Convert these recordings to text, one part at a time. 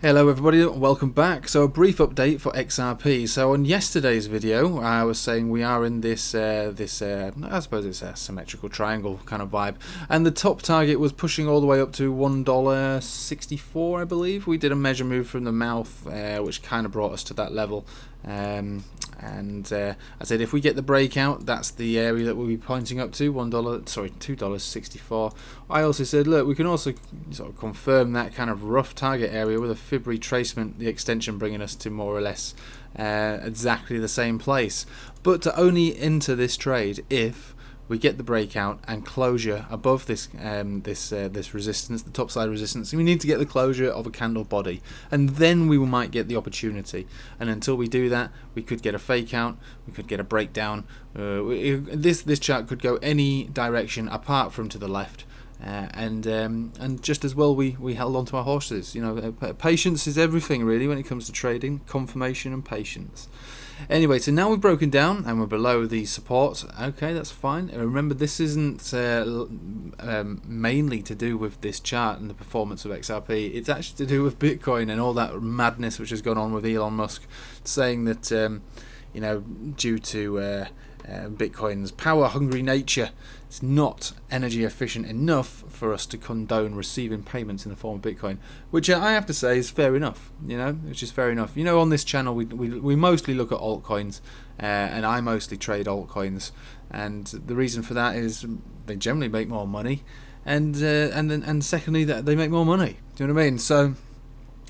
Hello everybody, welcome back. So a brief update for XRP. So on yesterday's video I was saying we are in this I suppose it's a symmetrical triangle kind of vibe, and the top target was pushing all the way up to $1.64, I believe. We did a measure move from the mouth which kind of brought us to that level, and I said if we get the breakout, that's the area that we'll be pointing up to, $2.64. I also said, look, we can also sort of confirm that kind of rough target area with a Fib retracement, the extension bringing us to more or less exactly the same place, but to only enter this trade if we get the breakout and closure above this resistance, the top side resistance. We need to get the closure of a candle body, and then we might get the opportunity. And until we do that, we could get a fake out, we could get a breakdown. This chart could go any direction apart from to the left. And just as well we held on to our horses. You know, patience is everything really when it comes to trading. Confirmation and patience. Anyway, so now we've broken down and we're below the support. Okay, that's fine. And remember, this isn't mainly to do with this chart and the performance of XRP. It's actually to do with Bitcoin and all that madness which has gone on with Elon Musk saying that you know, due to Bitcoin's power-hungry nature, it's not energy efficient enough for us to condone receiving payments in the form of Bitcoin, which I have to say is fair enough. You know, which is fair enough. You know, on this channel we mostly look at altcoins, and I mostly trade altcoins, and the reason for that is they generally make more money, and secondly that they make more money. Do you know what I mean? So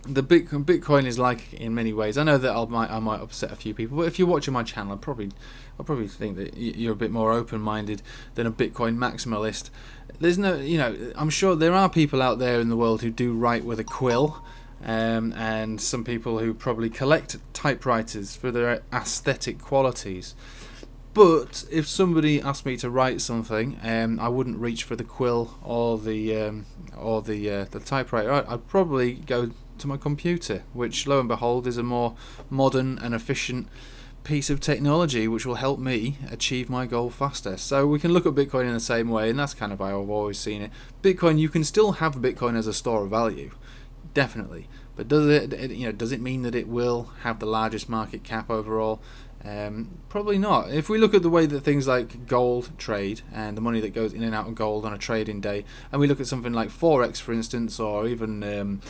the Bitcoin is like, in many ways, I know that I might upset a few people, but if you're watching my channel, I'll probably think that you're a bit more open-minded than a Bitcoin maximalist. There's no, you know, I'm sure there are people out there in the world who do write with a quill, and some people who probably collect typewriters for their aesthetic qualities. But if somebody asked me to write something, I wouldn't reach for the quill or the typewriter. I'd probably go to my computer, which lo and behold is a more modern and efficient piece of technology which will help me achieve my goal faster. So we can look at Bitcoin in the same way, and that's kind of how I've always seen it. Bitcoin, you can still have Bitcoin as a store of value, definitely, but does it mean that it will have the largest market cap overall? Probably not. If we look at the way that things like gold trade and the money that goes in and out of gold on a trading day, and we look at something like Forex, for instance, or even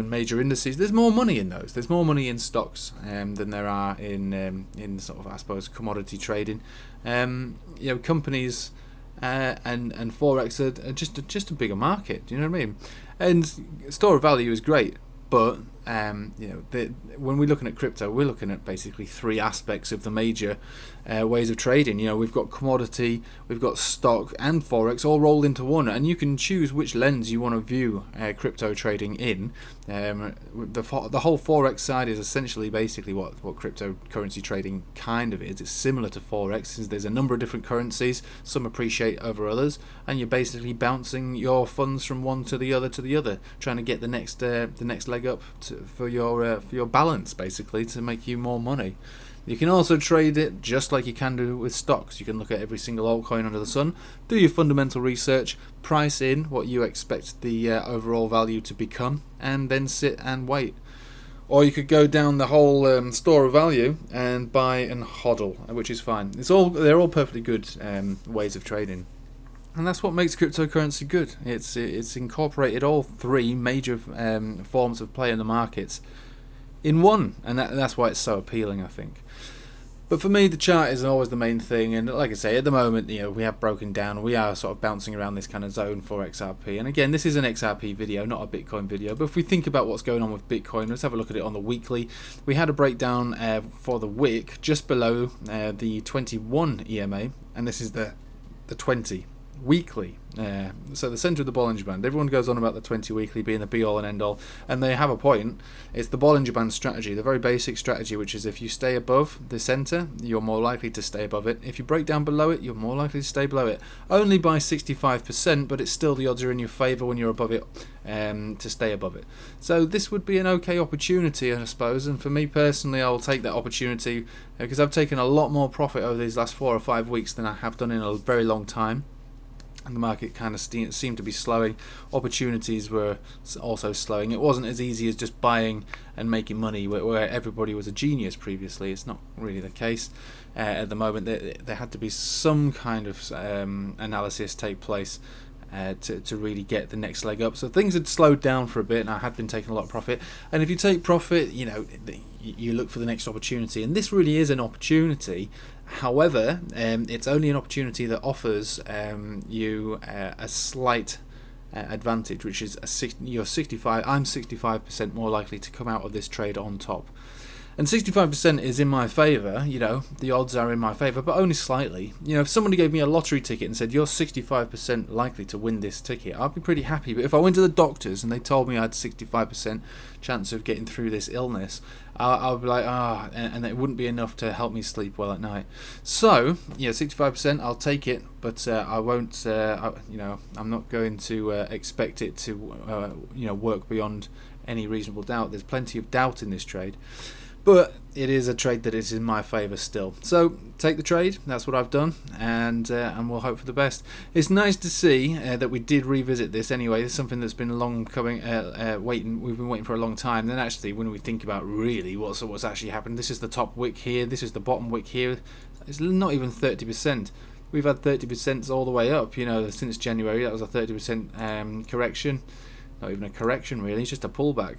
major indices, there's more money in those. There's more money in stocks than there are in sort of, I suppose, commodity trading. You know, companies and Forex are just a bigger market. Do you know what I mean? And store of value is great, but you know, when we're looking at crypto, we're looking at basically three aspects of the major ways of trading. You know, we've got commodity, we've got stock, and Forex all rolled into one, and you can choose which lens you want to view crypto trading in. The whole Forex side is essentially basically what cryptocurrency trading kind of is. It's similar to Forex. There's a number of different currencies, some appreciate over others, and you're basically bouncing your funds from one to the other, trying to get the next leg up for your balance, basically, to make you more money. You can also trade it just like you can do with stocks. You can look at every single altcoin under the sun, do your fundamental research, price in what you expect the overall value to become, and then sit and wait. Or you could go down the whole store of value and buy and hodl, which is fine. They're all perfectly good ways of trading. And that's what makes cryptocurrency good. It's incorporated all three major forms of play in the markets in one, and that's why it's so appealing, I think. But for me, the chart is always the main thing, and like I say, at the moment, you know, we have broken down. We are sort of bouncing around this kind of zone for XRP. And again, this is an XRP video, not a Bitcoin video. But if we think about what's going on with Bitcoin, let's have a look at it on the weekly. We had a breakdown for the wick just below the 21 EMA, and this is the 20 weekly. So the centre of the Bollinger Band. Everyone goes on about the 20 weekly being the be all and end all, and they have a point. It's the Bollinger Band strategy, the very basic strategy, which is if you stay above the centre, you're more likely to stay above it. If you break down below it, you're more likely to stay below it. Only by 65%, but it's still, the odds are in your favour when you're above it to stay above it. So this would be an okay opportunity, I suppose, and for me personally, I will take that opportunity because I've taken a lot more profit over these last 4 or 5 weeks than I have done in a very long time. and the market kind of seemed to be slowing. Opportunities were also slowing. It wasn't as easy as just buying and making money where everybody was a genius previously. It's not really the case at the moment. There had to be some kind of analysis take place to really get the next leg up. So things had slowed down for a bit, and I had been taking a lot of profit. And if you take profit, you know, you look for the next opportunity, and this really is an opportunity. However, it's only an opportunity that offers you a slight advantage, which is you're 65. I'm 65% more likely to come out of this trade on top. And 65% is in my favour, you know, the odds are in my favour, but only slightly. You know, if somebody gave me a lottery ticket and said, you're 65% likely to win this ticket, I'd be pretty happy. But if I went to the doctors and they told me I had 65% chance of getting through this illness, I'll be like, and it wouldn't be enough to help me sleep well at night. So, yeah, 65%, I'll take it, but I won't, you know, I'm not going to expect it to, you know, work beyond any reasonable doubt. There's plenty of doubt in this trade. But it is a trade that is in my favour still. So take the trade. That's what I've done, and we'll hope for the best. It's nice to see that we did revisit this anyway. It's something that's been long coming, waiting. We've been waiting for a long time. Then actually, when we think about really what's actually happened, this is the top wick here. This is the bottom wick here. It's not even 30%. We've had 30% all the way up. You know, since January, that was a 30% correction. Not even a correction really. It's just a pullback.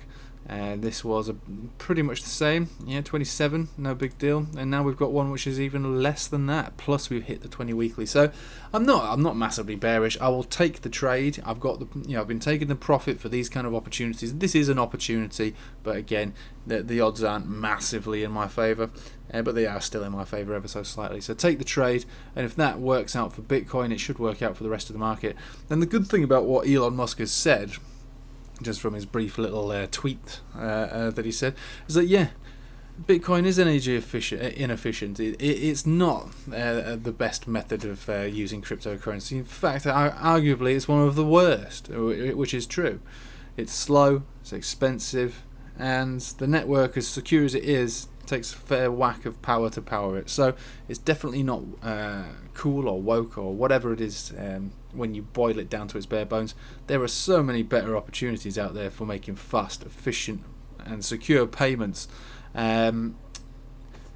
And this was pretty much the same, yeah, 27, no big deal. And now we've got one which is even less than that. Plus we've hit the 20 weekly. So I'm not massively bearish. I will take the trade. I've got the, you know, I've been taking the profit for these kind of opportunities. This is an opportunity, but again, the odds aren't massively in my favour, but they are still in my favour ever so slightly. So take the trade, and if that works out for Bitcoin, it should work out for the rest of the market. And the good thing about what Elon Musk has said, just from his brief little tweet that he said, is that yeah, Bitcoin is energy inefficient. It's not the best method of using cryptocurrency. In fact, arguably it's one of the worst, which is true. It's slow, it's expensive, and the network, as secure as it is, takes a fair whack of power to power it. So it's definitely not cool or woke or whatever it is when you boil it down to its bare bones. There are so many better opportunities out there for making fast, efficient and secure payments, and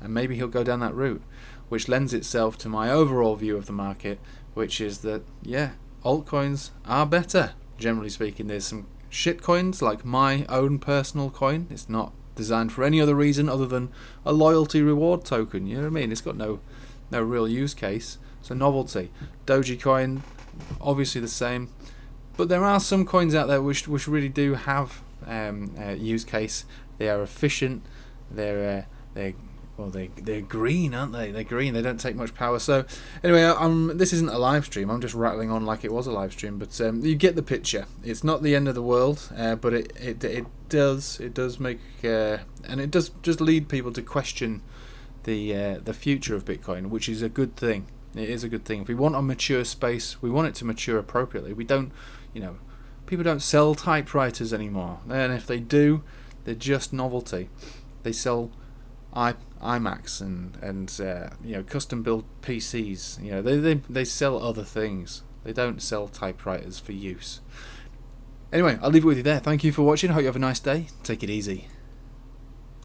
maybe he'll go down that route, which lends itself to my overall view of the market, which is that yeah, altcoins are better, generally speaking. There's some shit coins like my own personal coin. It's not designed for any other reason other than a loyalty reward token. You know what I mean? It's got no real use case. It's a novelty. Dogecoin, obviously the same, but there are some coins out there which really do have use case. They are efficient. They're green, aren't they? They're green. They don't take much power. So anyway, this isn't a live stream. I'm just rattling on like it was a live stream, but you get the picture. It's not the end of the world, but it does make and it does just lead people to question the future of Bitcoin, which is a good thing. It is a good thing. If we want a mature space, we want it to mature appropriately. We don't, you know, people don't sell typewriters anymore, and if they do, they're just novelty. They sell iMacs and you know, custom built PCs. You know, they sell other things. They don't sell typewriters for use. Anyway, I'll leave it with you there. Thank you for watching. I hope you have a nice day. Take it easy.